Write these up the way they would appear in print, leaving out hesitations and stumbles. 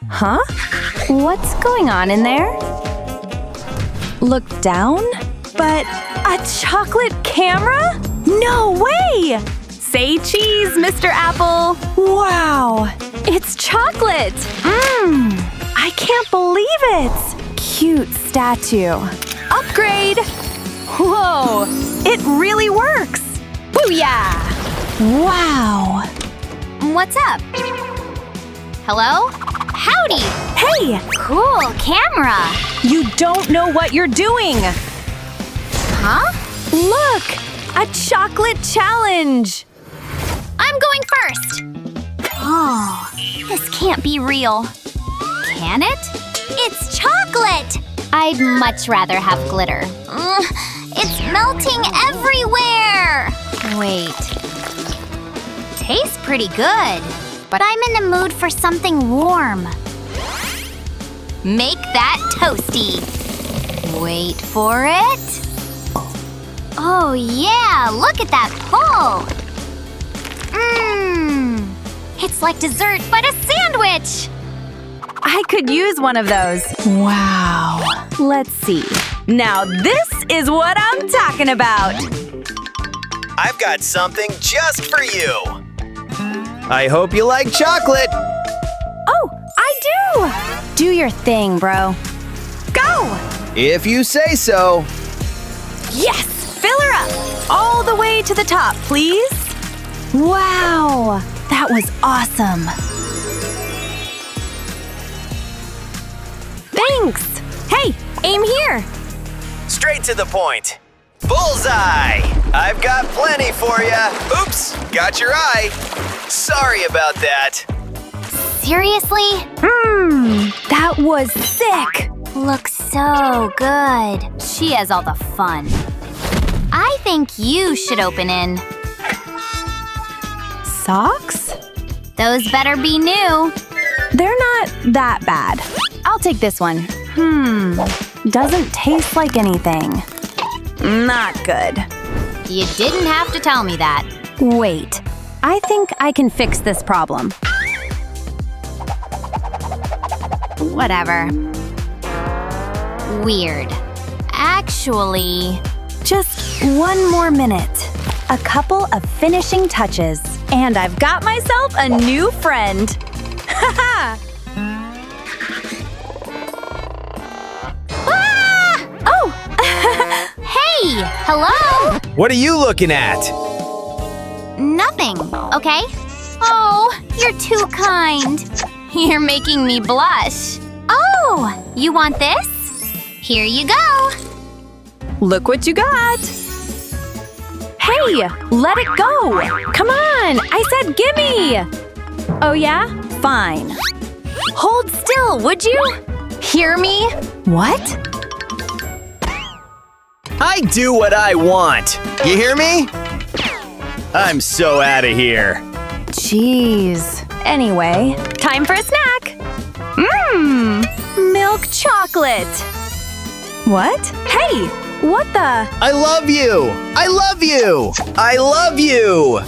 Huh? What's going on in there? Look down? But a chocolate camera? No way! Say cheese, Mr. Apple. Wow, it's chocolate. I can't believe it. Cute statue. Upgrade. Whoa, it really works. Booyah! Wow. What's up? Hello? Howdy! Hey, Cool camera! you don't know what you're doing. Huh? Look, a chocolate challenge. I'm going first! Oh, this can't be real. Can it? It's chocolate! I'd much rather have glitter. It's melting everywhere! Wait. Tastes pretty good, but I'm in the mood for something warm. Make that toasty. Wait for it. Oh yeah, look at that pull! It's like dessert, but a sandwich! I could use one of those. Wow. Let's see. Now this is what I'm talking about. I've got something just for you. I hope you like chocolate. Oh, I do. Do your thing, bro. Go! If you say so. Yes! Fill her up. All the way to the top, please. Wow. That was awesome. Thanks. Hey, aim here. Straight to the point. Bullseye! I've got plenty for ya. Oops, got your eye. Sorry about that. Seriously? That was sick. Looks so good. She has all the fun. I think you should open in. Socks? Those better be new. They're not that bad. I'll take this one. Doesn't taste like anything. Not good. You didn't have to tell me that. Wait, I think I can fix this problem. Whatever. Weird. Actually, Just one more minute. A couple of finishing touches. And I've got myself a new friend. Haha! ah! Oh! Hey, hello? What are you looking at? Nothing, okay? Oh, you're too kind. You're making me blush. Oh, you want this? Here you go. Look what you got. Hey, let it go. Come on, I said gimme. Oh yeah? Fine. Hold still, would you? Hear me? What? I do what I want. You hear me? I'm so out of here. Jeez. Anyway, time for a snack. Milk chocolate. What? Hey, what the? I love you. I love you. I love you.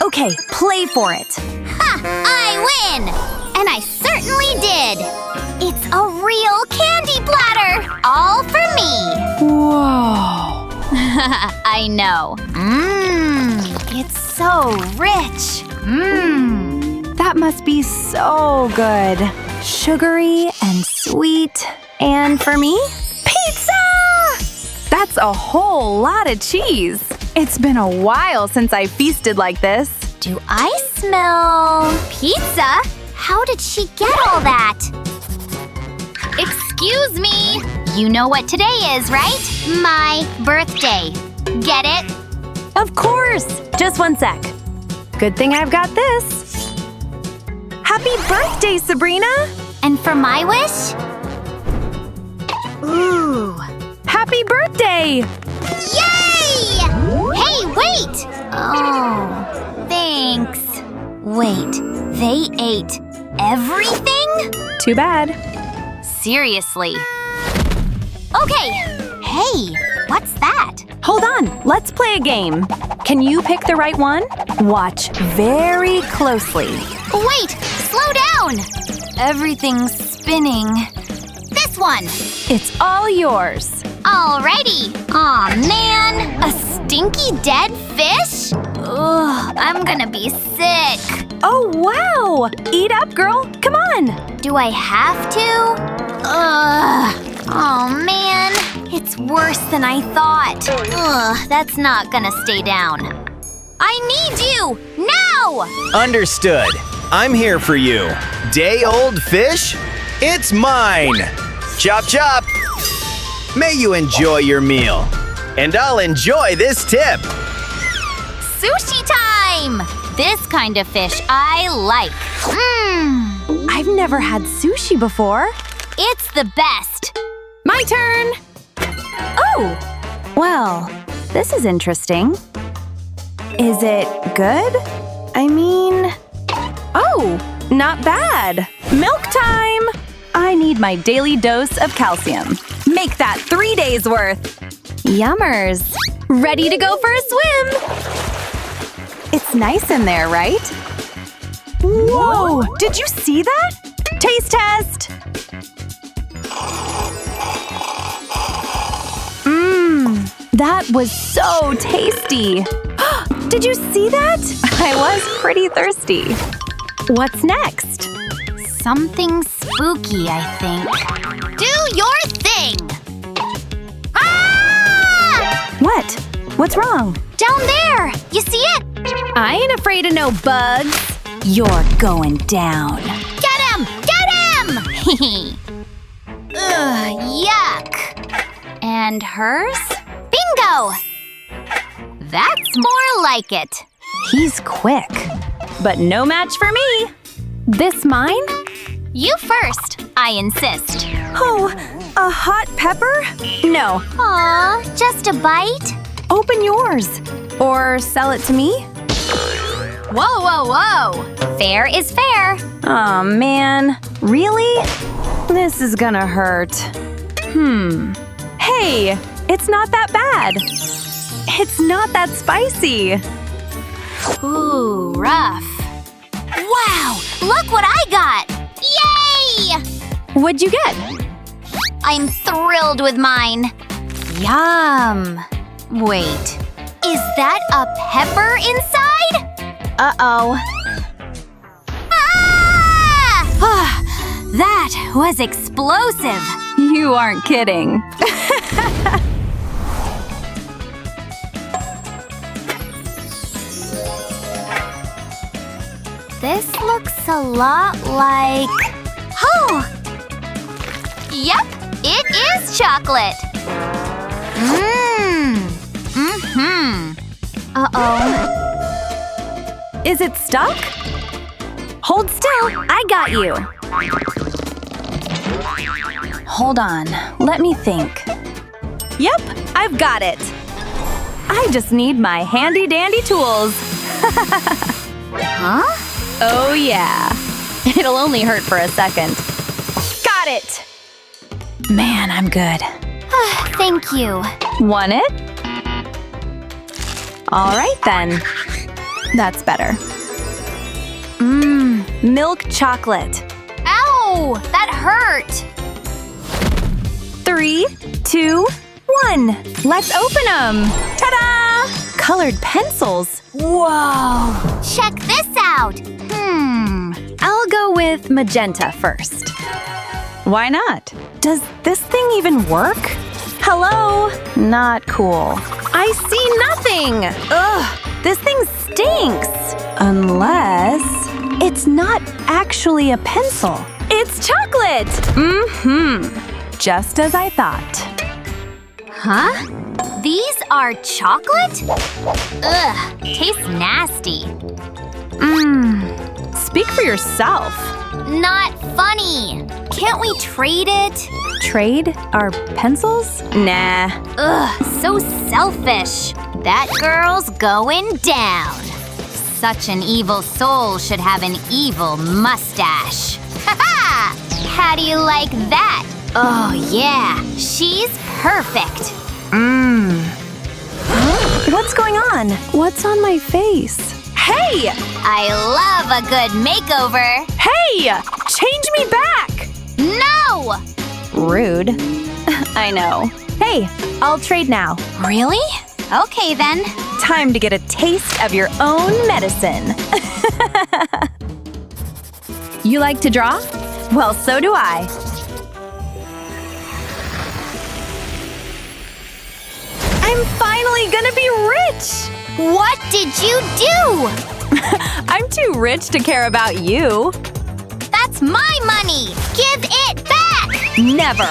Okay, play for it. Ha! I win! And I certainly did. It's a real candy platter, all for me. Whoa. I know. It's so rich. That must be so good. Sugary and sweet. And for me, pizza! That's a whole lot of cheese. It's been a while since I feasted like this. Do I smell pizza? How did she get all that? Excuse me. You know what today is, right? My birthday. Get it? Of course! Just one sec. Good thing I've got this. Happy birthday, Sabrina! And for my wish? Ooh. Happy birthday! Yay! Hey, wait! Oh, thanks. Wait, they ate everything? Too bad. Seriously. Okay. Hey, what's that? Hold on, let's play a game. Can you pick the right one? Watch very closely. Wait, slow down! Everything's spinning. This one! It's all yours. Alrighty! Aw, man! A stinky dead fish? Ugh, I'm gonna be sick. Oh, wow! Eat up, girl. Come on. Do I have to? Ugh. Oh, man. It's worse than I thought. Ugh, that's not gonna stay down. I need you! Now! Understood. I'm here for you. Day-old fish? It's mine! Chop chop! May you enjoy your meal. And I'll enjoy this tip. Sushi time! This kind of fish I like. I've never had sushi before. It's the best. My turn. Oh! Well, this is interesting. Is it good? I mean... Oh, not bad. Milk time! I need my daily dose of calcium. Make that 3 days worth. Yummers. Ready to go for a swim. It's nice in there, right? Whoa! Did you see that? Taste test! That was so tasty. Did you see that? I was pretty thirsty. What's next? Something spooky, I think. Do your thing! Ah! What? What's wrong? Down there! You see it? I ain't afraid of no bugs. You're going down. Get him! Get him! Ugh, yuck. And hers? Bingo! That's more like it. He's quick, but no match for me. This mine? You first, I insist. Oh, a hot pepper? No. Aw, just a bite? Open yours. Or sell it to me? Whoa, whoa, whoa! Fair is fair. Aw, man. Really? This is gonna hurt. Hey, it's not that bad. It's not that spicy. Ooh, rough. Wow, look what I got! Yay! What'd you get? I'm thrilled with mine. Yum. Wait, is that a pepper inside? Uh-oh. Ah! That was explosive. You aren't kidding. This looks a lot like... Oh! Yep, it is chocolate. Uh-oh. Is it stuck? Hold still, I got you. Hold on, let me think. Yep, I've got it. I just need my handy-dandy tools. Huh? Oh yeah. It'll only hurt for a second. Got it! Man, I'm good. Thank you. Want it? All right then. That's better. Milk chocolate. Ow! That hurt! 3, 2, 1. Let's open them. Ta-da! Colored pencils. Whoa! Check this out! I'll go with magenta first. Why not? Does this thing even work? Hello? Not cool. I see nothing! Ugh! This thing stinks! Unless it's not actually a pencil. It's chocolate! Just as I thought. Huh? These are chocolate? Ugh, tastes nasty. Speak for yourself. Not funny. Can't we trade it? Trade our pencils? Nah. Ugh, so selfish. That girl's going down. Such an evil soul should have an evil mustache. Ha-ha! How do you like that? Oh, yeah. She's perfect. What's going on? What's on my face? Hey! I love a good makeover. Hey! Change me back! No! Rude. I know. Hey, I'll trade now. Really? Okay then. Time to get a taste of your own medicine. You like to draw? Well, so do I. I'm finally gonna be rich! What did you do? I'm too rich to care about you. That's my money! Give it back! Never!